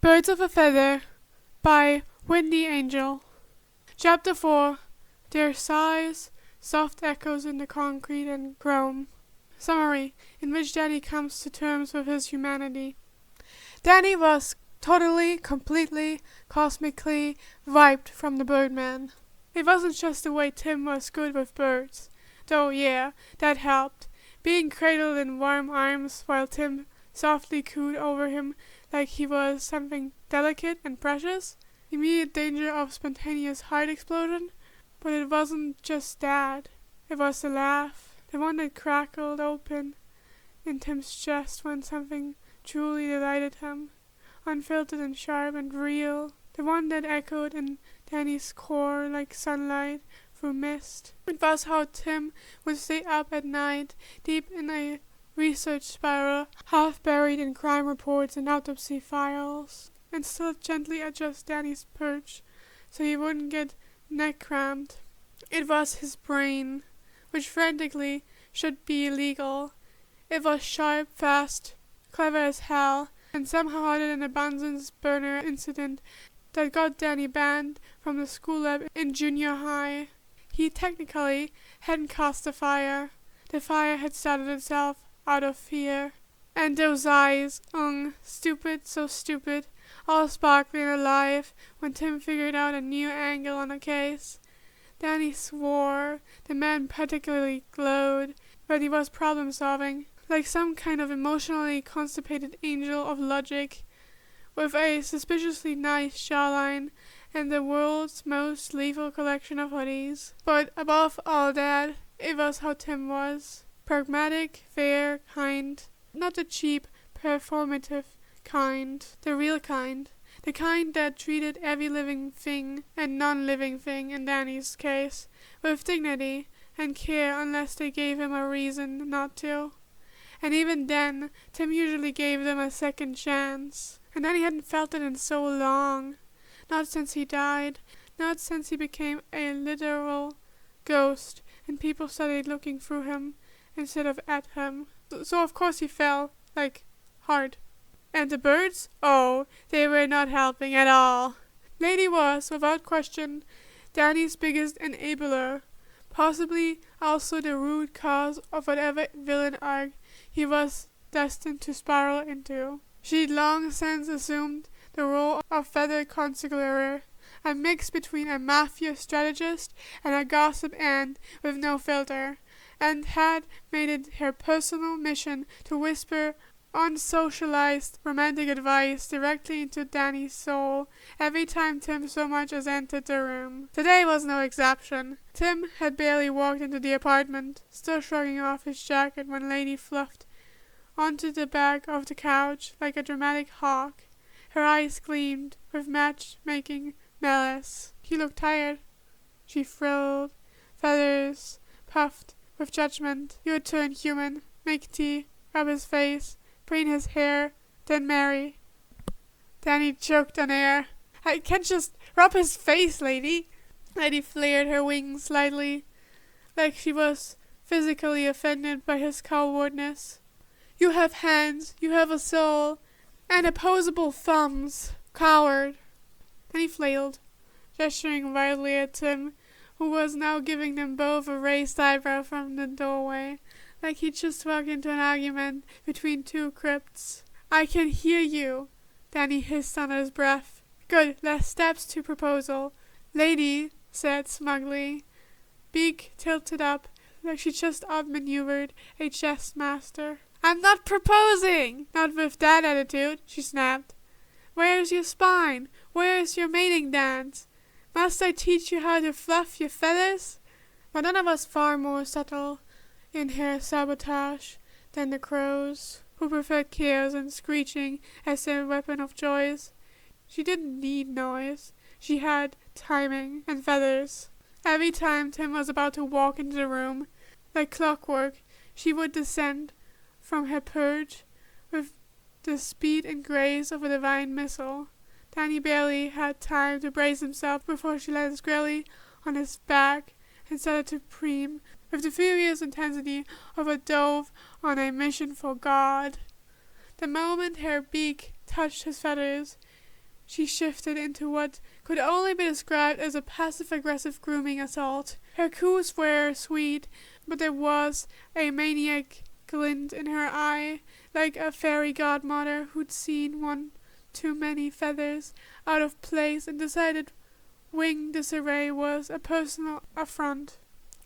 Birds of a Feather by Whitney Angel. Chapter 4. Their sighs, soft echoes in the concrete and chrome. Summary, in which Danny comes to terms with his humanity. Danny was totally, completely, cosmically wiped from the Birdman. It wasn't just the way Tim was good with birds, though yeah, that helped. Being cradled in warm arms while Tim softly cooed over him like he was something delicate and precious. Immediate danger of spontaneous heart explosion. But it wasn't just that. It was the laugh, the one that crackled open in Tim's chest when something truly delighted him, unfiltered and sharp and real, the one that echoed in Danny's core like sunlight through mist. It was how Tim would stay up at night, deep in a research spiral, half buried in crime reports and autopsy files, and still gently adjust Danny's perch so he wouldn't get neck cramped. It was his brain, which frantically should be illegal. It was sharp, fast, clever as hell, and somehow had an Bunsen's burner incident that got Danny banned from the school lab in junior high. He technically hadn't caused the fire. The fire had started itself out of fear. And those eyes, stupid, so stupid, all sparkling alive when Tim figured out a new angle on the case. Danny swore. The man particularly glowed, but he was problem-solving, like some kind of emotionally constipated angel of logic, with a suspiciously nice jawline and the world's most lethal collection of hoodies. But above all that, it was how Tim was. Pragmatic, fair, kind. Not the cheap, performative kind. The real kind. The kind that treated every living thing and non-living thing in Danny's case with dignity and care unless they gave him a reason not to. And even then, Tim usually gave them a second chance. And Danny hadn't felt it in so long. Not since he died. Not since he became a literal ghost and people started looking through him instead of at him. So of course he fell, hard. And the birds? Oh, they were not helping at all. Lady was, without question, Danny's biggest enabler, possibly also the root cause of whatever villain arc he was destined to spiral into. She'd long since assumed the role of feather consigliere, a mix between a mafia strategist and a gossip aunt with no filter, and had made it her personal mission to whisper unsocialized romantic advice directly into Danny's soul every time Tim so much as entered the room. Today was no exception. Tim had barely walked into the apartment, still shrugging off his jacket when Lady fluffed onto the back of the couch like a dramatic hawk. Her eyes gleamed with matchmaking malice. He looked tired. She frilled. Feathers puffed with judgment. You would turn human, make tea, rub his face, preen his hair, then marry. Danny choked on air. I can't just rub his face, lady. Lady flared her wings slightly, like she was physically offended by his cowardness. You have hands, you have a soul, and opposable thumbs. Coward. Then he flailed, gesturing wildly at Tim, who was now giving them both a raised eyebrow from the doorway, like he'd just walked into an argument between two crypts. I can hear you, Danny hissed under his breath. Good, less steps to proposal. Lady said smugly, beak tilted up, like she just outmaneuvered a chess master. I'm not proposing! Not with that attitude, she snapped. Where's your spine? Where's your mating dance? Must I teach you how to fluff your feathers? Madonna was far more subtle in her sabotage than the crows, who preferred chaos and screeching as their weapon of choice. She didn't need noise. She had timing and feathers. Every time Tim was about to walk into the room, like clockwork, she would descend from her perch with the speed and grace of a divine missile. Danny barely had time to brace himself before she landed squarely on his back and started to preen with the furious intensity of a dove on a mission for God. The moment her beak touched his feathers, she shifted into what could only be described as a passive-aggressive grooming assault. Her coos were sweet, but there was a maniac glint in her eye, like a fairy godmother who'd seen one too many feathers out of place and decided wing disarray was a personal affront.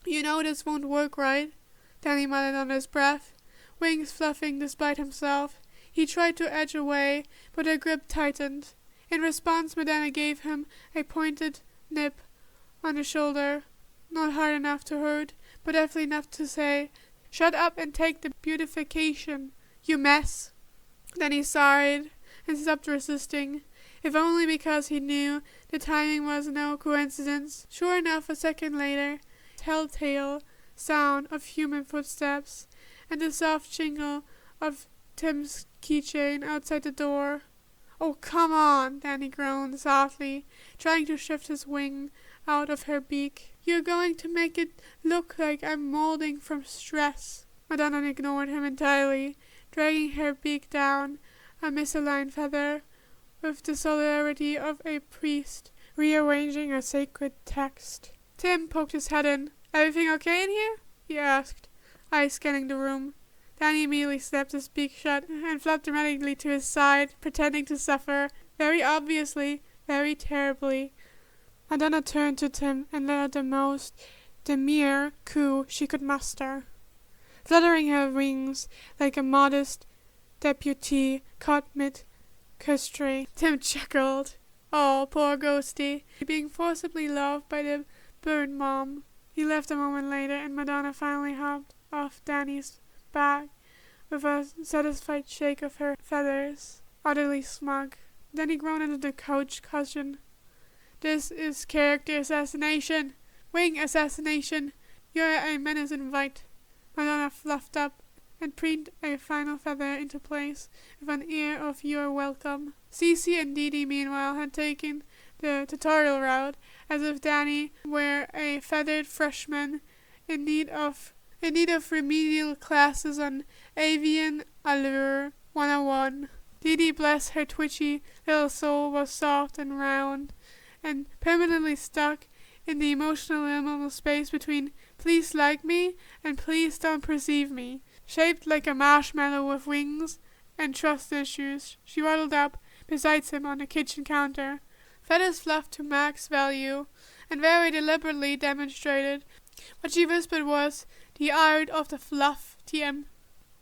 "You know this won't work, right?" Danny muttered under his breath, wings fluffing despite himself. He tried to edge away, but her grip tightened. In response, Madonna gave him a pointed nip on the shoulder, not hard enough to hurt, but definitely enough to say, "Shut up and take the beautification, you mess." Then he sighed and stopped resisting, if only because he knew the timing was no coincidence. Sure enough, a second later, telltale sound of human footsteps and the soft jingle of Tim's keychain outside the door. "Oh, come on," Danny groaned softly, trying to shift his wing out of her beak. "You're going to make it look like I'm molding from stress." Madonna ignored him entirely, dragging her beak down a misaligned feather with the celerity of a priest rearranging a sacred text. Tim poked his head in. "Everything okay in here?" he asked, eyes scanning the room. Danny immediately snapped his beak shut and flapped dramatically to his side, pretending to suffer, very obviously, very terribly. Madonna turned to Tim and let out the most demure coo she could muster, fluttering her wings like a modest deputy caught mid-custry. Tim chuckled. Oh, poor Ghosty, being forcibly loved by the bird mom. He left a moment later, and Madonna finally hopped off Danny's back with a satisfied shake of her feathers, utterly smug. Then he groaned into the couch cushion. "This is character assassination! Wing assassination! You're a menace in white." Madonna fluffed up and preened a final feather into place with an air of "You're welcome." Cece and Dee Dee, meanwhile, had taken the tutorial route, as if Danny were a feathered freshman in need of remedial classes on Avian Allure 101. Dee Dee, bless her twitchy little soul, was soft and round, and permanently stuck in the emotional liminal space between "please like me" and "please don't perceive me." Shaped like a marshmallow with wings and trust issues, she waddled up beside him on the kitchen counter, feathers fluffed to max value, and very deliberately demonstrated. What she whispered was, "The art of the fluff, TM.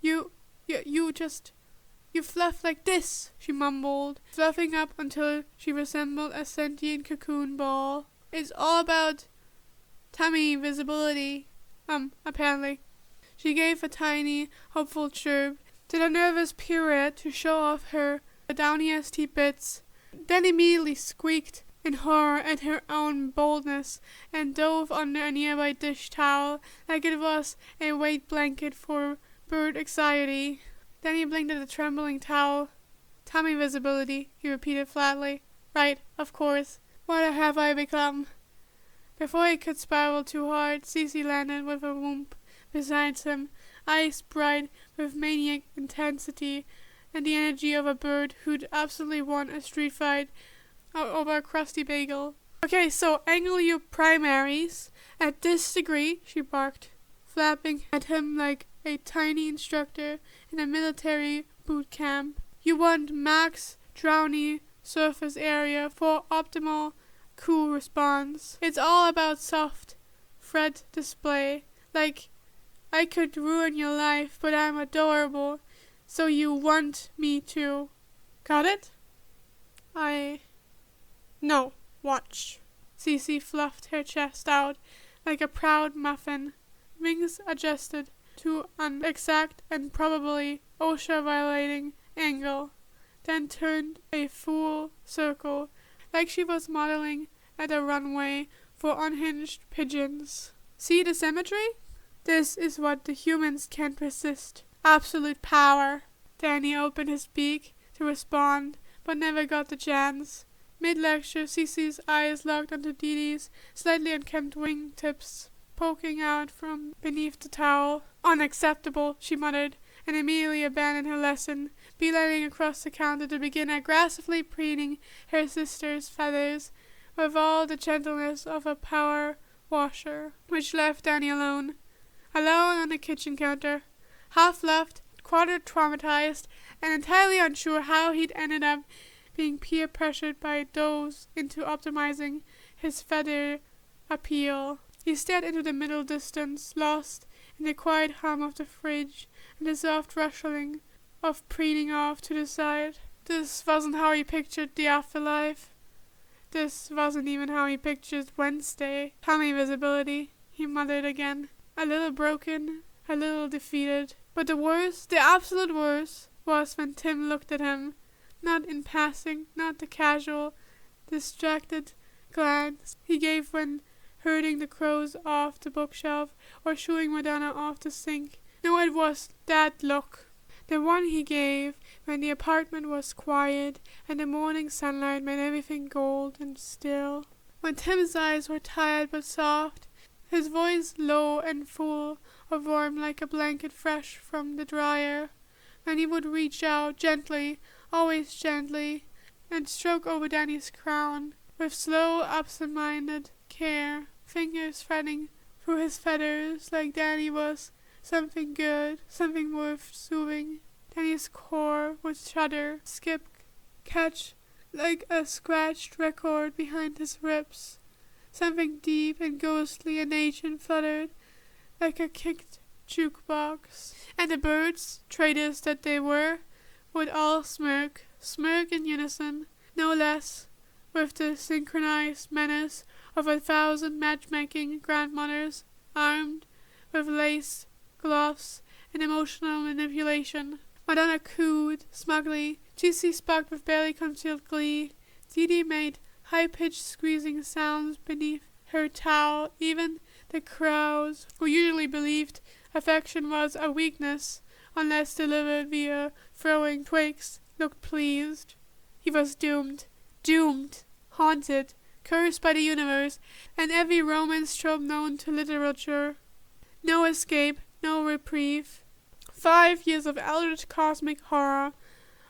You fluff like this," she mumbled, fluffing up until she resembled a sentient cocoon ball. "It's all about tummy visibility, apparently." She gave a tiny, hopeful chirp to the nervous pirouette to show off her downiest bits, then immediately squeaked in horror at her own boldness and dove under a nearby dish towel like it was a weight blanket for bird anxiety. Then he blinked at the trembling towel. "Tummy visibility," he repeated flatly. "Right, of course. What have I become?" Before he could spiral too hard, Cece landed with a whoomp beside him, eyes bright with maniac intensity and the energy of a bird who'd absolutely won a street fight over a crusty bagel. "Okay, so angle your primaries at this degree," she barked, flapping at him like a tiny instructor in a military boot camp. "You want max drowny surface area for optimal cool response. It's all about soft thread display. Like, I could ruin your life, but I'm adorable, so you want me to. Got it?" No, watch." Cece fluffed her chest out like a proud muffin, wings adjusted to an exact and probably OSHA-violating angle, then turned a full circle, like she was modeling at a runway for unhinged pigeons. "See the symmetry? This is what the humans can't resist. Absolute power." Danny opened his beak to respond, but never got the chance. Mid-lecture, Cece's eyes locked onto Dee Dee's slightly unkempt wing-tips poking out from beneath the towel. "Unacceptable," she muttered, and immediately abandoned her lesson, beelining across the counter to begin aggressively preening her sister's feathers with all the gentleness of a power washer, which left Danny alone on the kitchen counter, half loved, quarter traumatized, and entirely unsure how he'd ended up being peer pressured by those into optimizing his feather appeal. He stared into the middle distance, lost in the quiet hum of the fridge and the soft rustling of preening off to the side. This wasn't how he pictured the afterlife. This wasn't even how he pictured Wednesday. Tummy visibility, he muttered again. A little broken, a little defeated. But the worst, the absolute worst, was when Tim looked at him. Not in passing, not the casual, distracted glance he gave when herding the crows off the bookshelf or shooing Madonna off the sink. No, it was that look. The one he gave when the apartment was quiet and the morning sunlight made everything gold and still. When Tim's eyes were tired but soft, his voice low and full of warmth like a blanket fresh from the dryer. When he would reach out gently, always gently, and stroke over Danny's crown with slow, absent-minded care, fingers threading through his feathers like Danny was something good, something worth soothing. Danny's core would shudder, skip, catch like a scratched record behind his ribs. Something deep and ghostly and ancient fluttered like a kicked jukebox. And the birds, traitors that they were, would all smirk in unison, no less, with the synchronized menace of 1,000 matchmaking grandmothers armed with lace gloves and emotional manipulation. Madonna cooed smugly, Gissi sparked with barely concealed glee, Didi made high-pitched squeezing sounds beneath her towel. Even the crows, who usually believed affection was a weakness unless delivered via throwing twigs, looked pleased. He was doomed, haunted, cursed by the universe and every romance trope known to literature. No escape, no reprieve. 5 years of eldritch cosmic horror,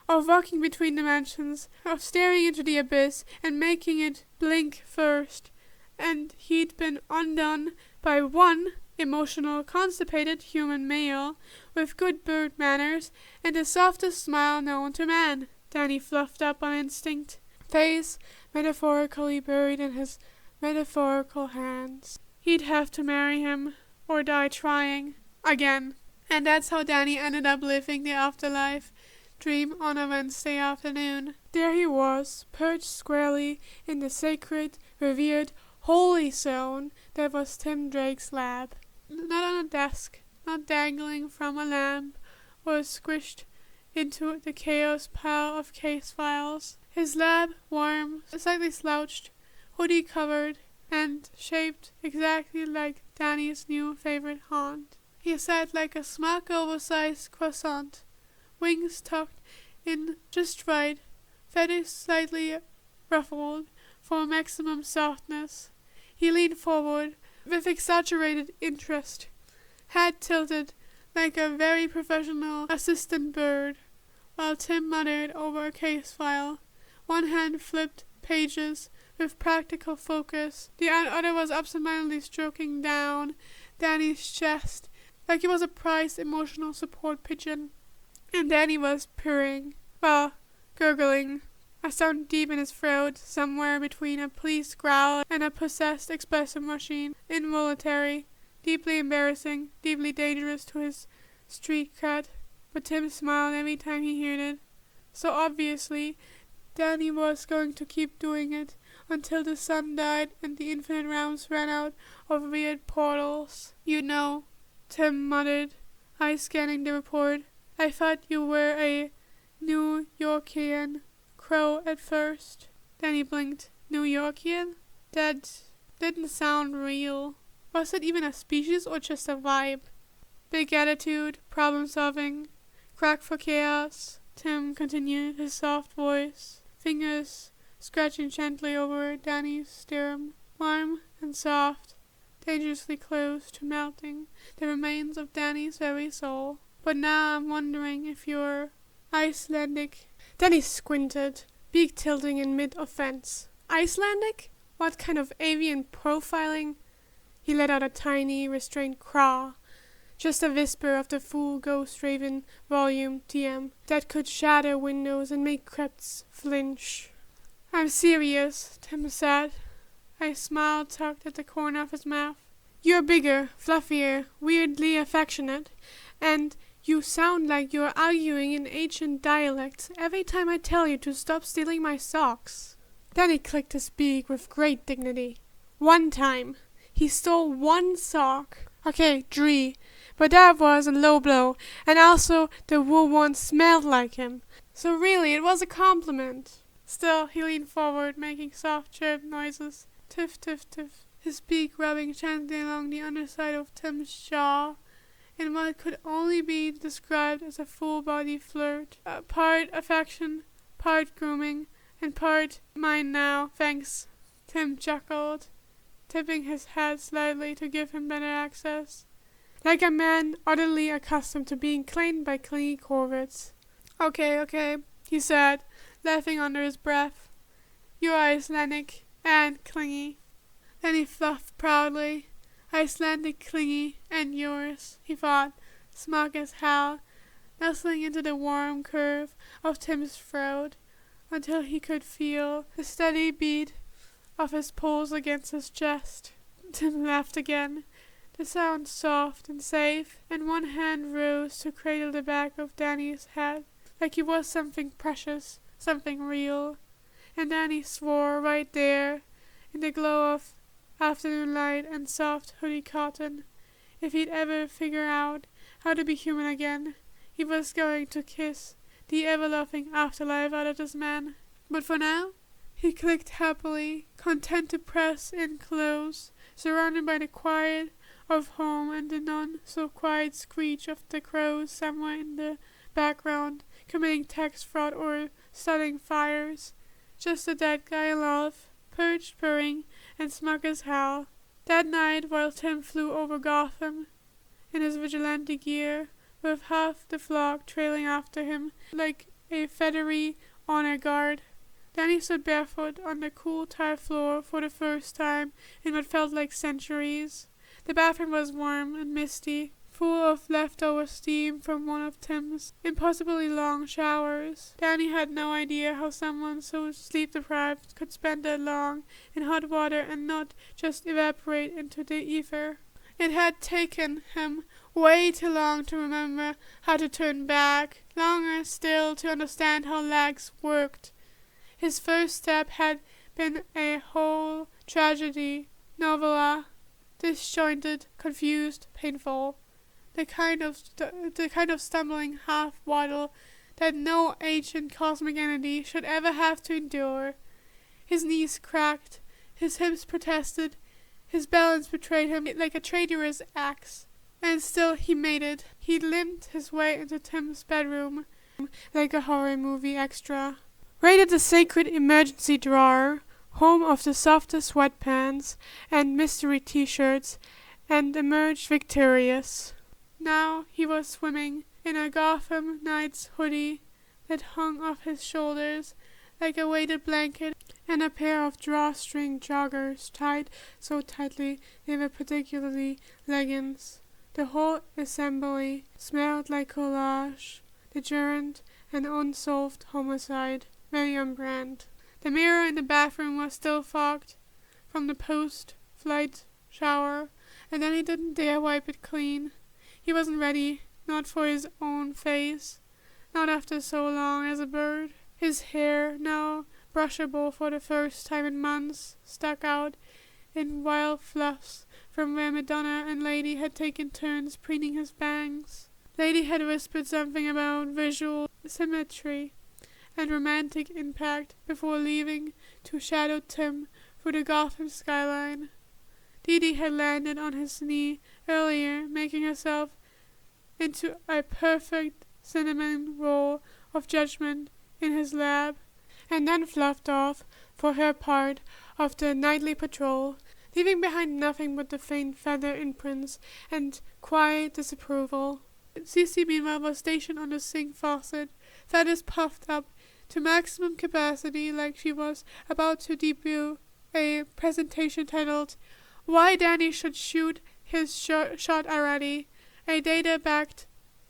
of walking between dimensions, of staring into the abyss and making it blink first. And he'd been undone by one emotional, constipated human male with good bird manners and the softest smile known to man. Danny fluffed up on instinct, face metaphorically buried in his metaphorical hands. He'd have to marry him or die trying. Again. And that's how Danny ended up living the afterlife dream on a Wednesday afternoon. There he was, perched squarely in the sacred, revered, holy zone that was Tim Drake's lab. Not on a desk, not dangling from a lamp, or squished into the chaos pile of case files. His lab, warm, slightly slouched, hoodie covered, and shaped exactly like Danny's new favorite haunt. He sat like a smug, oversized croissant, wings tucked in just right, feathers slightly ruffled for maximum softness. He leaned forward with exaggerated interest, head tilted like a very professional assistant bird, while Tim muttered over a case file. One hand flipped pages with practical focus. The other was absentmindedly stroking down Danny's chest like he was a prized emotional support pigeon. And Danny was purring, well, gurgling, a sound deep in his throat, somewhere between a pleased growl and a possessed espresso machine. Involuntary, deeply embarrassing, deeply dangerous to his street cred. But Tim smiled every time he heard it. So obviously, Danny was going to keep doing it until the sun died and the infinite realms ran out of weird portals. You know, Tim muttered, eyes scanning the report. I thought you were a New Yorkian crow at first. Danny blinked. New Yorkian? That didn't sound real. Was it even a species or just a vibe? Big attitude, problem solving, crack for chaos. Tim continued, his soft voice, fingers scratching gently over Danny's sternum, warm and soft, dangerously close to melting the remains of Danny's very soul. But now I'm wondering if you're Icelandic. Then he squinted, beak tilting in mid-offense. Icelandic? What kind of avian profiling? He let out a tiny, restrained craw, just a whisper of the full Ghost Raven volume TM that could shatter windows and make crypts flinch. I'm serious, Tim said. A smile tugged at the corner of his mouth. You're bigger, fluffier, weirdly affectionate, and you sound like you're arguing in ancient dialects every time I tell you to stop stealing my socks. Then he clicked his beak with great dignity. One time. He stole one sock. Okay, 3. But that was a low blow, and also the wool one smelled like him. So really, it was a compliment. Still, he leaned forward, making soft chirp noises. Tiff, tiff, tiff. His beak rubbing gently along the underside of Tim's jaw, in what could only be described as a full-body flirt. Part affection, part grooming, and part mine now, thanks. Tim chuckled, tipping his head slightly to give him better access, like a man utterly accustomed to being claimed by clingy corvids. Okay, he said, laughing under his breath. You're Icelandic and clingy. Then he fluffed proudly. Icelandic, clingy, and yours, he thought, smug as hell, nestling into the warm curve of Tim's throat until he could feel the steady beat of his pulse against his chest. Tim laughed again, the sound soft and safe, and one hand rose to cradle the back of Danny's head, like he was something precious, something real. And Danny swore right there, in the glow of afternoon light and soft hoodie cotton, if he'd ever figure out how to be human again, he was going to kiss the ever-loving afterlife out of this man. But for now, he clicked happily, content to press in close, surrounded by the quiet of home and the none-so-quiet screech of the crows somewhere in the background, committing text fraud or starting fires. Just the dead guy I love, perched purring and smug as hell. That night, while Tim flew over Gotham in his vigilante gear, with half the flock trailing after him like a feathery honor guard, Danny stood barefoot on the cool tile floor for the first time in what felt like centuries. The bathroom was warm and misty, full of leftover steam from one of Tim's impossibly long showers. Danny had no idea how someone so sleep-deprived could spend that long in hot water and not just evaporate into the ether. It had taken him way too long to remember how to turn back, longer still to understand how legs worked. His first step had been a whole tragedy, novella, disjointed, confused, painful. The kind of stumbling half-waddle that no ancient cosmic entity should ever have to endure. His knees cracked, his hips protested, his balance betrayed him like a traitorous axe. And still he made it. He limped his way into Tim's bedroom like a horror movie extra, raided the sacred emergency drawer, home of the softest sweatpants and mystery t-shirts, and emerged victorious. Now he was swimming in a Gotham Knights hoodie that hung off his shoulders like a weighted blanket, and a pair of drawstring joggers tied so tightly they were particularly leggings. The whole assembly smelled like collage, deterrent, and unsolved homicide, very on brand. The mirror in the bathroom was still fogged from the post-flight shower, and then he didn't dare wipe it clean. He wasn't ready, not for his own face, not after so long as a bird. His hair, now brushable for the first time in months, stuck out in wild fluffs from where Madonna and Lady had taken turns preening his bangs. Lady had whispered something about visual symmetry and romantic impact before leaving to shadow Tim through the Gotham skyline. Dee had landed on his knee earlier, making herself into a perfect cinnamon roll of judgment in his lap, and then fluffed off for her part of the nightly patrol, leaving behind nothing but the faint feather imprints and quiet disapproval. Cece meanwhile was stationed on the sink faucet, feathers puffed up to maximum capacity like she was about to debut a presentation titled Why Danny Should Shoot His Shot Already, a data-backed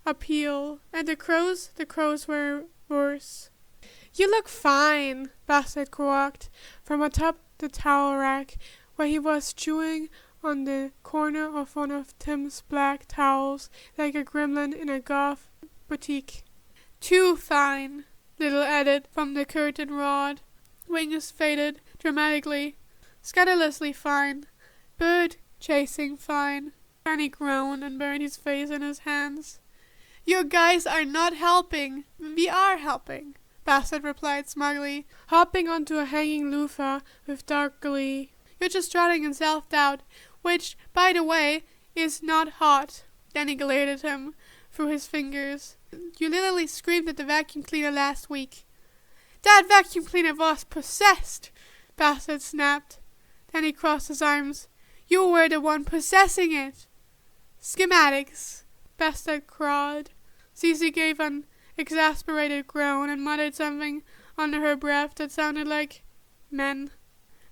appeal, and the crows were worse. You look fine, Bassett croaked from atop the towel rack where he was chewing on the corner of one of Tim's black towels like a gremlin in a goth boutique. Too fine, Little added from the curtain rod. Wings faded dramatically. Scandalously fine. Bird chasing fine. Danny groaned and buried his face in his hands. You guys are not helping. We are helping, Bassett replied smugly, hopping onto a hanging loofah with dark glee. You're just drowning in self-doubt, which, by the way, is not hot. Danny glared at him through his fingers. You literally screamed at the vacuum cleaner last week. That vacuum cleaner was possessed, Bassett snapped. Danny crossed his arms. You were the one possessing it. Schematics, Bassett crowed. Cece gave an exasperated groan and muttered something under her breath that sounded like men,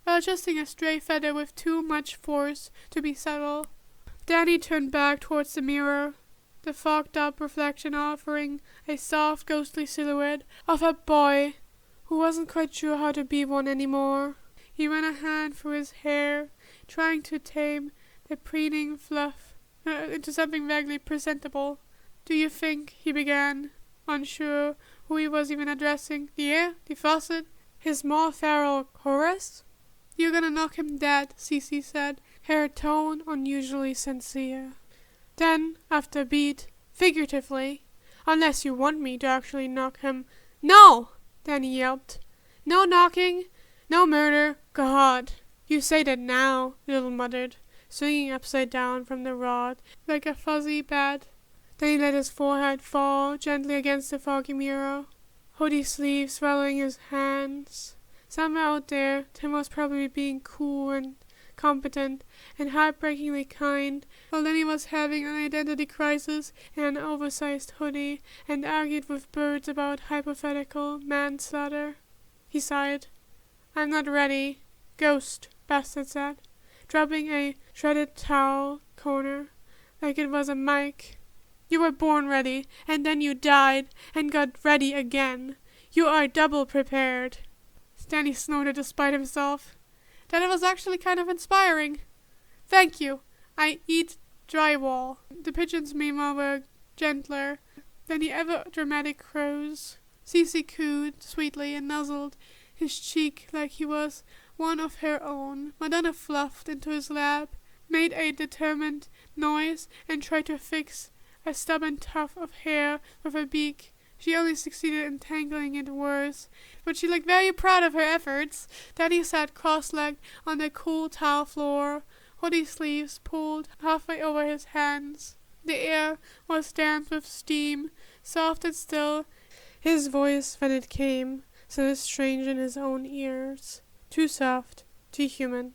while adjusting a stray feather with too much force to be subtle. Danny turned back towards the mirror, the fogged-up reflection offering a soft, ghostly silhouette of a boy who wasn't quite sure how to be one anymore. He ran a hand through his hair, trying to tame the preening fluff into something vaguely presentable. Do you think, he began, unsure who he was even addressing, the air, the faucet, his more feral chorus? You're gonna knock him dead, Cece said, her tone unusually sincere. Then, after a beat, figuratively, unless you want me to actually knock him. No! Danny yelped. No knocking, no murder, God. You say that now, Little muttered, swinging upside down from the rod like a fuzzy bat. Then he let his forehead fall gently against the foggy mirror, hoodie sleeves swallowing his hands. Somewhere out there, Tim was probably being cool and competent and heartbreakingly kind, while Danny was having an identity crisis in an oversized hoodie and argued with birds about hypothetical manslaughter. He sighed. I'm not ready. Ghost, Bassett said, dropping a shredded towel corner like it was a mic. You were born ready, and then you died, and got ready again. You are double prepared. Danny snorted despite himself. That was actually kind of inspiring. Thank you. I eat drywall. The pigeons, meanwhile, were gentler than the ever-dramatic crows. Cece cooed sweetly and nuzzled his cheek like he was one of her own. Madonna fluffed into his lap, made a determined noise, and tried to fix a stubborn tuft of hair with her beak. She only succeeded in tangling it worse, but she looked very proud of her efforts. Danny sat cross-legged on the cool tile floor, hoodie sleeves pulled halfway over his hands. The air was damp with steam, soft and still. His voice, when it came, sounded strange in his own ears. Too soft, too human,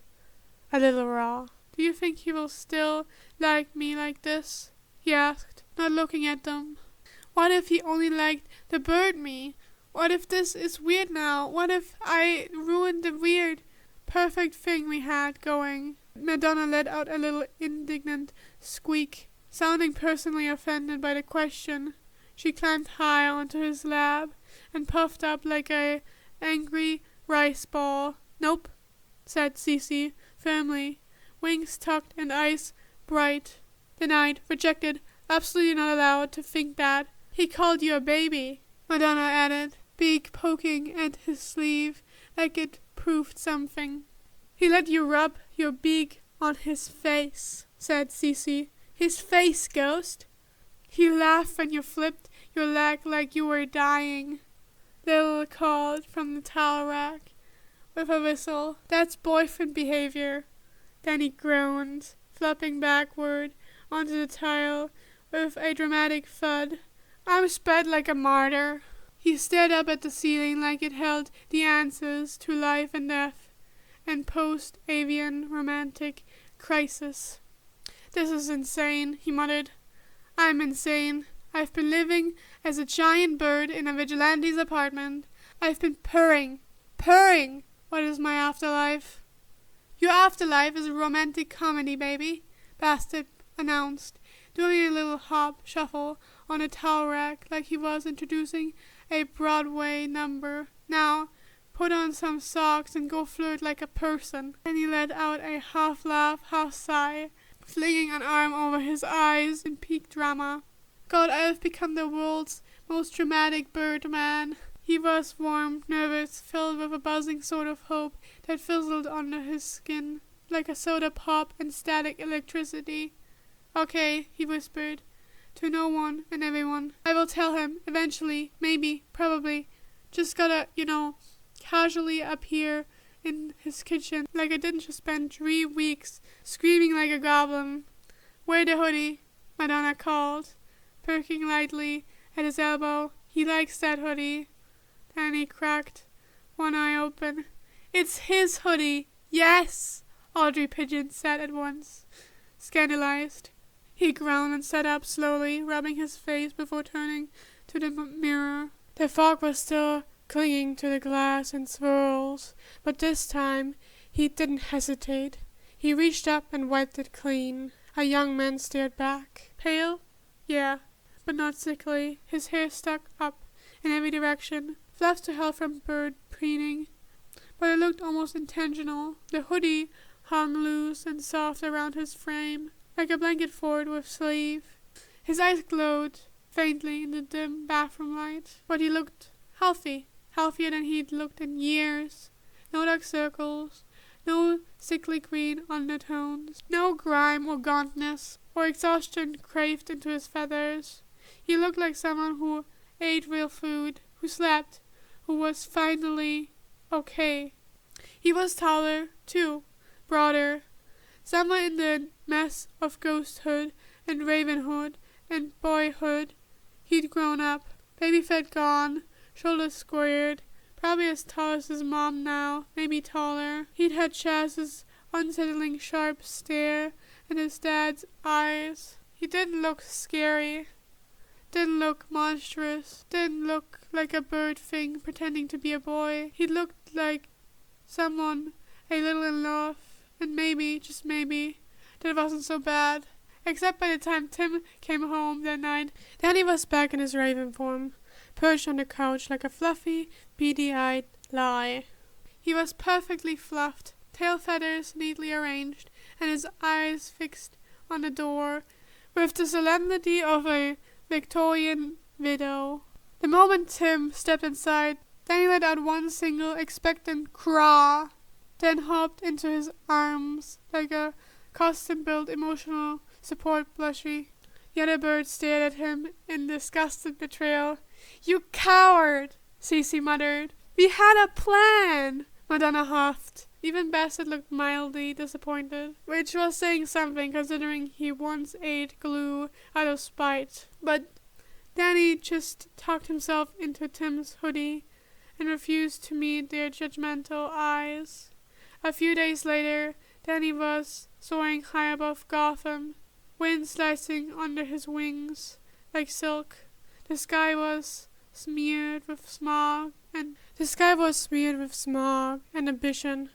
a little raw. Do you think he will still like me like this? He asked, not looking at them. What if he only liked the bird me? What if this is weird now? What if I ruined the weird, perfect thing we had going? Madonna let out a little indignant squeak, sounding personally offended by the question. She climbed high onto his lap and puffed up like a angry rice ball. Nope, said Cece firmly, wings tucked and eyes bright. Denied, rejected, absolutely not allowed to think that. He called you a baby, Madonna added, beak poking at his sleeve like it proved something. He let you rub your beak on his face, said Cece. His face, ghost. He laughed when you flipped your leg like you were dying, Lil called from the towel rack with a whistle. That's boyfriend behavior. Danny groaned, flopping backward onto the tile with a dramatic thud. I'm spread like a martyr. He stared up at the ceiling like it held the answers to life and death and post-avian romantic crisis. This is insane, he muttered. I'm insane. I've been living as a giant bird in a vigilante's apartment. I've been purring. Purring! What is my afterlife? Your afterlife is a romantic comedy, baby, Bastard announced, doing a little hop shuffle on a towel rack like he was introducing a Broadway number. Now, put on some socks and go flirt like a person. And he let out a half laugh, half sigh, flinging an arm over his eyes in peak drama. God, I have become the world's most dramatic Birdman. He was warm, nervous, filled with a buzzing sort of hope that fizzled under his skin like a soda pop and static electricity. Okay, he whispered, to no one and everyone. I will tell him, eventually, maybe, probably. Just gotta, casually appear in his kitchen like I didn't just spend 3 weeks screaming like a goblin. Wear the hoodie, Madonna called, perking lightly at his elbow. He likes that hoodie. Danny cracked one eye open. It's his hoodie, yes, Audrey Pigeon said at once, scandalized. He groaned and sat up slowly, rubbing his face before turning to the mirror. The fog was still clinging to the glass in swirls, but this time he didn't hesitate. He reached up and wiped it clean. A young man stared back. Pale? Yeah, but not sickly. His hair stuck up in every direction, fluffed to hell from bird preening, but it looked almost intentional. The hoodie hung loose and soft around his frame, like a blanket fort with sleeve. His eyes glowed faintly in the dim bathroom light, but he looked healthy, healthier than he'd looked in years. No dark circles, no sickly green undertones, no grime or gauntness or exhaustion craved into his feathers. He looked like someone who ate real food, who slept, who was finally okay. He was taller, too, broader, somewhere in the mess of ghosthood and ravenhood and boyhood. He'd grown up, baby fat gone, shoulders squared, probably as tall as his mom now, maybe taller. He'd had Chaz's unsettling sharp stare and his dad's eyes. He didn't look scary, didn't look monstrous, didn't look like a bird thing pretending to be a boy. He looked like someone a little in love, and maybe, just maybe, that wasn't so bad. Except by the time Tim came home that night, Danny was back in his raven form, perched on the couch like a fluffy, beady-eyed lie. He was perfectly fluffed, tail feathers neatly arranged, and his eyes fixed on the door with the solemnity of a Victorian widow. The moment Tim stepped inside, Danny let out one single expectant craw, then hopped into his arms like a custom-built emotional support plushie. The other bird stared at him in disgusted betrayal. You coward, Cece muttered. We had a plan, Madonna huffed. Even Bassett looked mildly disappointed, which was saying something considering he once ate glue out of spite. But Danny just tucked himself into Tim's hoodie and refused to meet their judgmental eyes. A few days later, Danny was soaring high above Gotham, wind slicing under his wings like silk. The sky was smeared with smog and ambition,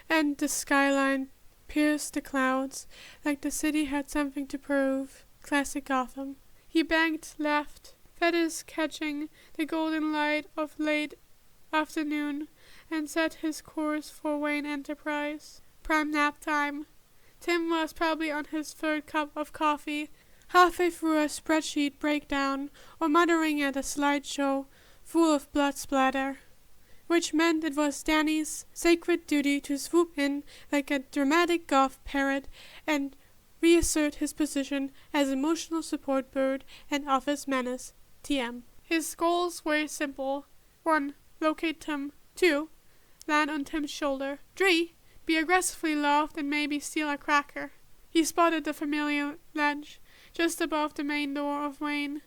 and the skyline pierced the clouds like the city had something to prove. Classic Gotham. He banked left, feathers catching the golden light of late afternoon, and set his course for Wayne Enterprise. Prime nap time. Tim was probably on his 3rd cup of coffee, halfway through a spreadsheet breakdown, or muttering at a slideshow full of blood splatter, which meant it was Danny's sacred duty to swoop in like a dramatic goth parrot and reassert his position as emotional support bird and office menace. TM. His goals were simple. 1. Locate Tim. 2. Land on Tim's shoulder. 3. Be aggressively loved and maybe steal a cracker. He spotted the familiar ledge just above the main door of Wayne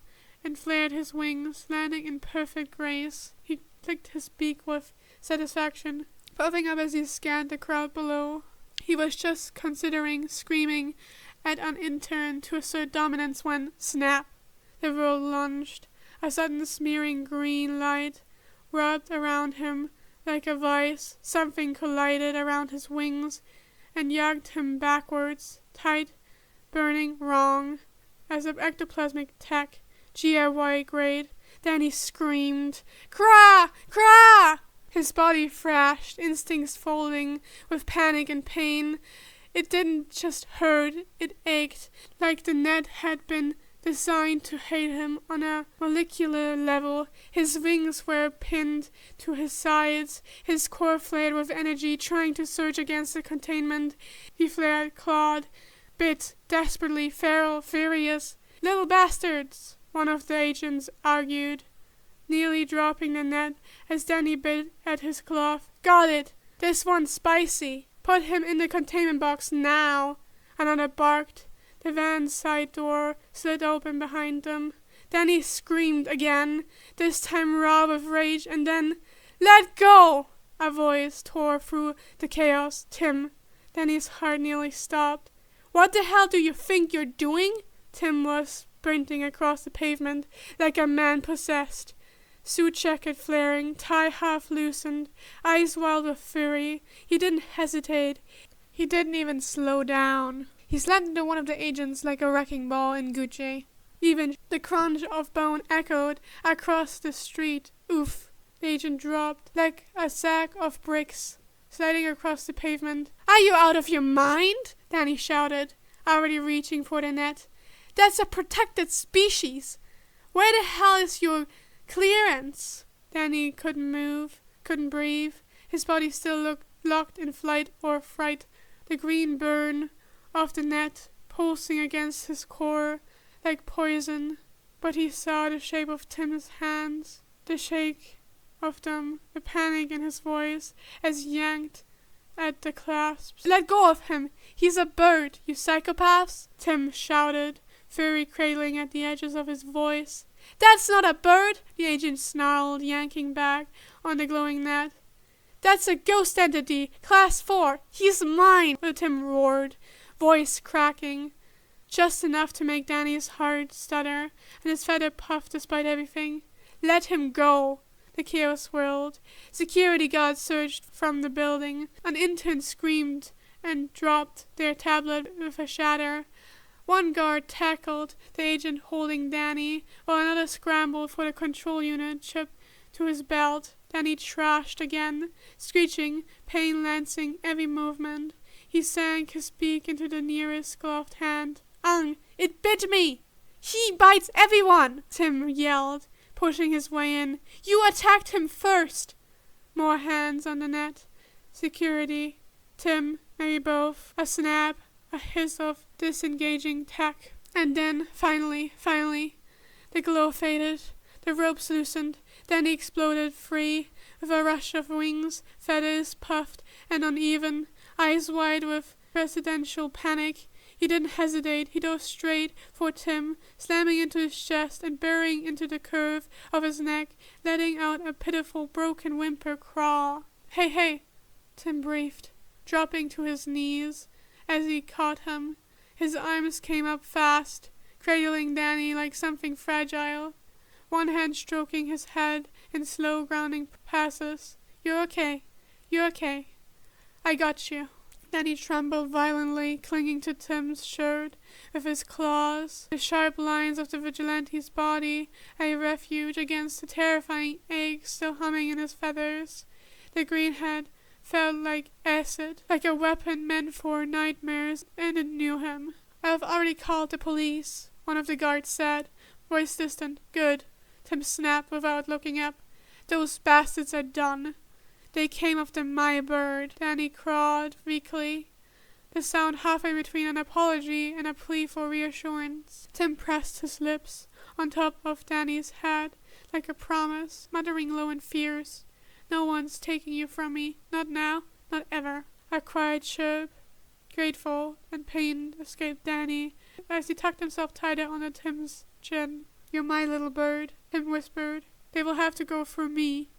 and flared his wings, landing in perfect grace. He clicked his beak with satisfaction, puffing up as he scanned the crowd below. He was just considering screaming at an intern to assert dominance when, snap, the world lunged. A sudden smearing green light rubbed around him like a vice. Something collided around his wings and yanked him backwards, tight, burning, wrong, as of ectoplasmic tech, GIY grade. Then he screamed, "Cra! Cra!" His body thrashed, instincts folding with panic and pain. It didn't just hurt, it ached, like the net had been designed to hate him on a molecular level. His wings were pinned to his sides, his core flared with energy, trying to surge against the containment. He flared, clawed, bit, desperately, feral, furious. "Little bastards," one of the agents argued, nearly dropping the net as Danny bit at his glove. "Got it! This one's spicy. Put him in the containment box now." Another barked. The van's side door slid open behind them. Danny screamed again, this time raw with rage, and then, "Let go!" A voice tore through the chaos. "Tim." Danny's heart nearly stopped. "What the hell do you think you're doing?" Tim was sprinting across the pavement like a man possessed. Suit jacket flaring, tie half loosened, eyes wild with fury. He didn't hesitate. He didn't even slow down. He slammed into one of the agents like a wrecking ball in Gucci. Even the crunch of bone echoed across the street. Oof! The agent dropped like a sack of bricks, sliding across the pavement. "Are you out of your mind?" Danny shouted, already reaching for the net. "That's a protected species. Where the hell is your clearance?" Danny couldn't move, couldn't breathe. His body still looked locked in flight or fright. The green burn of the net pulsing against his core like poison. But he saw the shape of Tim's hands, the shake of them, the panic in his voice as he yanked at the clasps. "Let go of him! He's a bird, you psychopaths!" Tim shouted, fury cradling at the edges of his voice. "That's not a bird!" the agent snarled, yanking back on the glowing net. "That's a ghost entity, class 4. He's mine!" Tim roared, voice cracking, just enough to make Danny's heart stutter and his feather puff despite everything. "Let him go!" The chaos whirled. Security guards surged from the building. An intern screamed and dropped their tablet with a shatter. One guard tackled the agent holding Danny, while another scrambled for the control unit chip to his belt. Danny trashed again, screeching, pain lancing every movement. He sank his beak into the nearest gloved hand. It bit me! He bites everyone!" Tim yelled, pushing his way in. "You attacked him first!" More hands on the net. Security. Tim, maybe both. A snap, a hiss of disengaging tech. And then, finally, the glow faded. The ropes loosened. Then he exploded free, with a rush of wings, feathers puffed and uneven, eyes wide with residential panic. He didn't hesitate. He dove straight for Tim, slamming into his chest and burying into the curve of his neck, letting out a pitiful broken whimper crawl. Hey, Tim breathed, dropping to his knees as he caught him. His arms came up fast, cradling Danny like something fragile, one hand stroking his head in slow grounding passes. You're okay. I got you." Danny trembled violently, clinging to Tim's shirt with his claws, the sharp lines of the Vigilante's body a refuge against the terrifying ache still humming in his feathers. The green head felt like acid, like a weapon meant for nightmares, and it knew him. "I've already called the police," one of the guards said, voice distant. "Good," Tim snapped without looking up. "Those bastards are done. They came after my bird." Danny crawled weakly, the sound halfway between an apology and a plea for reassurance. Tim pressed his lips on top of Danny's head like a promise, muttering low and fierce. "No one's taking you from me. Not now, not ever." A quiet chirp, grateful and pained, escaped Danny as he tucked himself tighter under Tim's chin. "You're my little bird," Tim whispered. "They will have to go through me."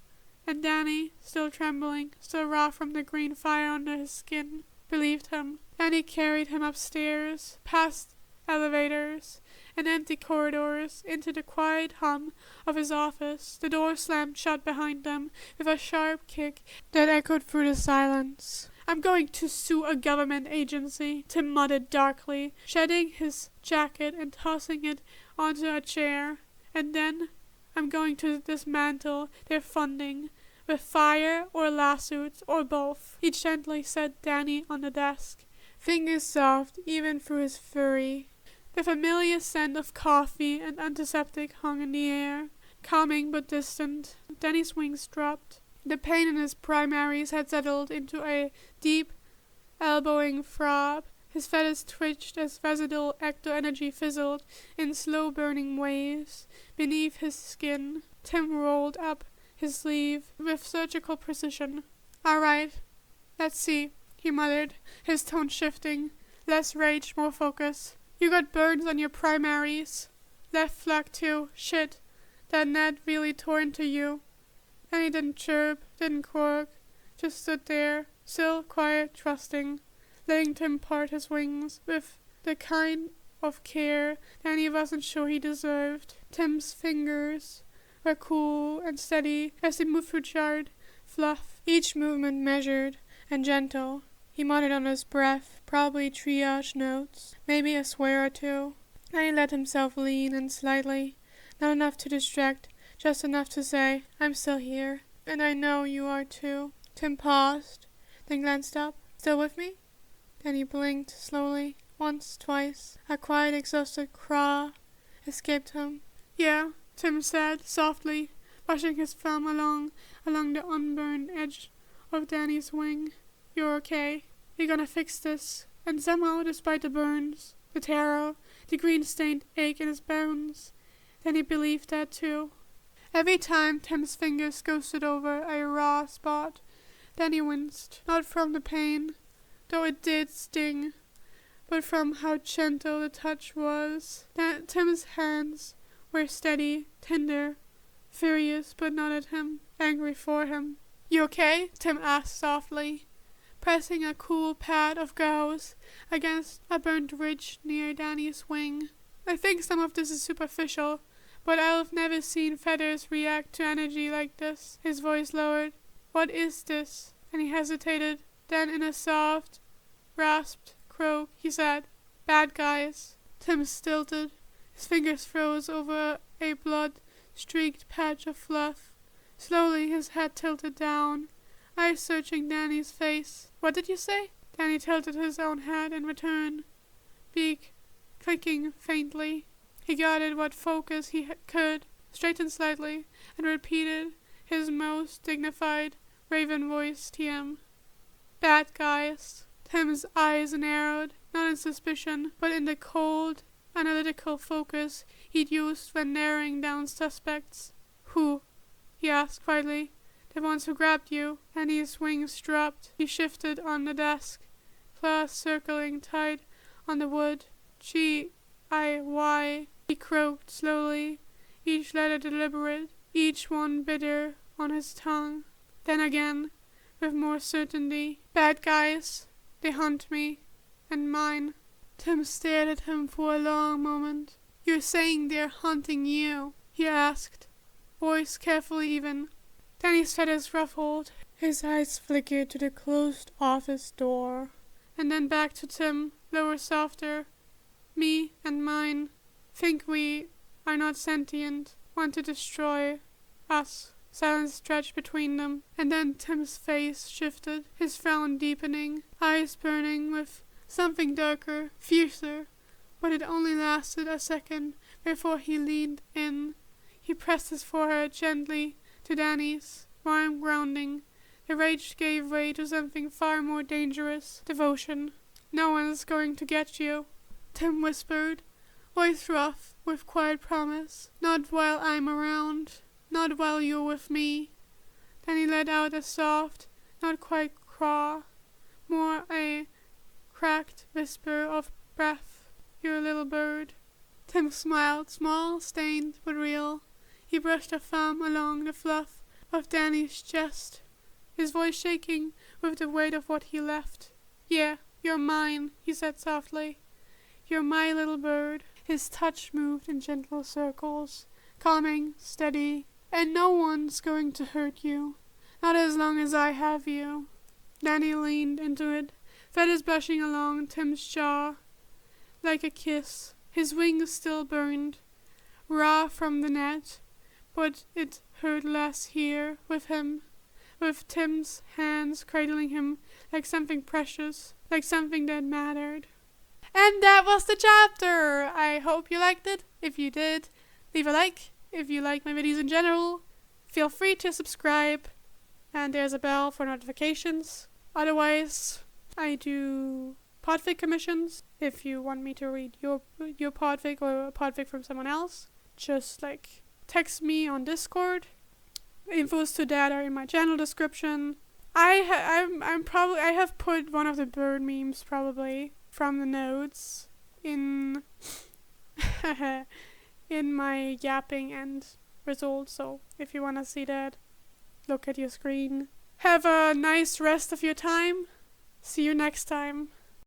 And Danny, still trembling, still raw from the green fire under his skin, believed him. Danny carried him upstairs, past elevators, and empty corridors into the quiet hum of his office. The door slammed shut behind them with a sharp kick that echoed through the silence. "I'm going to sue a government agency," Tim muttered darkly, shedding his jacket and tossing it onto a chair. "And then I'm going to dismantle their funding with fire or lawsuits or both," he gently set Danny on the desk, fingers soft even through his fury. The familiar scent of coffee and antiseptic hung in the air, calming but distant. Danny's wings dropped. The pain in his primaries had settled into a deep, elbowing throb. His feathers twitched as residual ecto energy fizzled in slow-burning waves beneath his skin. Tim rolled up his sleeve with surgical precision. "All right, let's see," he muttered, his tone shifting. Less rage, more focus. "You got burns on your primaries. Left flank too. Shit, that net really tore into you." And he didn't chirp, didn't quirk, just stood there, still, quiet, trusting, letting Tim part his wings with the kind of care Danny wasn't sure he deserved. Tim's fingers were cool and steady as they moved through charred fluff, each movement measured and gentle. He muttered on his breath, probably triage notes, maybe a swear or two. Then he let himself lean in slightly, not enough to distract, just enough to say, "I'm still here, and I know you are too." Tim paused, then glanced up. "Still with me?" Then he blinked slowly, once, twice. A quiet, exhausted craw escaped him. "Yeah," Tim said, softly, brushing his thumb along the unburned edge of Danny's wing. "You're okay. You're gonna fix this." And somehow, despite the burns, the terror, the green-stained ache in his bones, Danny believed that too. Every time Tim's fingers ghosted over a raw spot, Danny winced, not from the pain, though it did sting, but from how gentle the touch was. Tim's hands were steady, tender, furious, but not at him, angry for him. "You okay?" Tim asked softly, pressing a cool pad of gauze against a burnt ridge near Danny's wing. "I think some of this is superficial, but I've never seen feathers react to energy like this." His voice lowered. "What is this?" And he hesitated. Then in a soft, rasped croak, he said, "Bad guys." Tim stilted. His fingers froze over a blood-streaked patch of fluff. Slowly his head tilted down, eyes searching Danny's face. "What did you say?" Danny tilted his own head in return, beak clicking faintly. He guarded what focus he could, straightened slightly, and repeated his most dignified, raven voice to him. "Bad guys." Tim's eyes narrowed, not in suspicion, but in the cold, analytical focus he'd used when narrowing down suspects. "Who?" he asked quietly. "The ones who grabbed you." Danny's wings dropped. He shifted on the desk, claws circling tight on the wood. "G-I-Y," he croaked slowly, each letter deliberate, each one bitter on his tongue. Then again, with more certainty, "Bad guys. They hunt me. And mine." Tim stared at him for a long moment. "You're saying they're hunting you?" he asked, voice carefully even. Danny's feathers ruffled. His eyes flickered to the closed office door, and then back to Tim, lower, softer. "Me and mine think we are not sentient, want to destroy us." Silence stretched between them, and then Tim's face shifted, his frown deepening, eyes burning with something darker, fiercer, but it only lasted a second before he leaned in. He pressed his forehead gently to Danny's, warm grounding. The rage gave way to something far more dangerous, devotion. "No one's going to get you," Tim whispered, voice rough with quiet promise. "Not while I'm around. Not while you're with me." Then he let out a soft, not quite craw, more a cracked whisper of breath. "You're a little bird." Tim smiled, small, stained, but real. He brushed a thumb along the fluff of Danny's chest, his voice shaking with the weight of what he left. "Yeah, you're mine," he said softly. You're my little bird. His touch moved in gentle circles, calming, steady, and no one's going to hurt you. Not as long as I have you. Danny leaned into it, feathers brushing along Tim's jaw like a kiss. His wings still burned, raw from the net, but it hurt less here with him, with Tim's hands cradling him like something precious, like something that mattered. And that was the chapter! I hope you liked it. If you did, leave a like. If you like my videos in general, feel free to subscribe, and there's a bell for notifications. Otherwise, I do Podfic commissions. If you want me to read your Podfic or a Podfic from someone else, just like text me on Discord. Infos to that are in my channel description. I have put one of the bird memes probably from the notes in in my yapping and results. So if you want to see that, look at your screen. Have a nice rest of your time. See you next time.